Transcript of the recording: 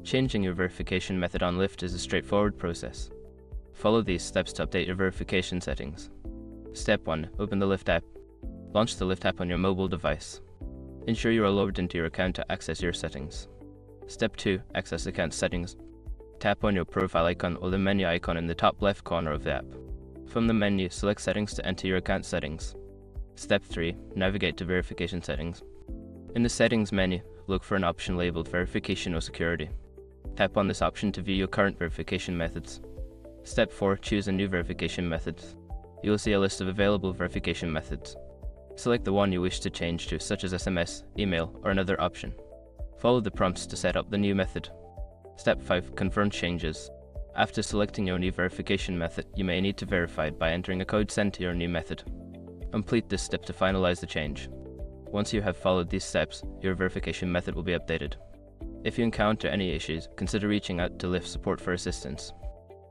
Changing your verification method on Lyft is a straightforward process. Follow these steps to update your verification settings. Step 1. Open the Lyft app. Launch the Lyft app on your mobile device. Ensure you are logged into your account to access your settings. Step 2. Access account settings. Tap on your profile icon or the menu icon in the top left corner of the app. From the menu, select Settings to enter your account settings. Step 3. Navigate to Verification Settings. In the Settings menu, look for an option labeled Verification or Security. Tap on this option to view your current verification methods. Step 4. Choose a new verification method. You will see a list of available verification methods. Select the one you wish to change to, such as SMS, email, or another option. Follow the prompts to set up the new method. Step 5. Confirm changes. After selecting your new verification method, you may need to verify it by entering a code sent to your new method. Complete this step to finalize the change. Once you have followed these steps, your verification method will be updated. If you encounter any issues, consider reaching out to Lyft support for assistance.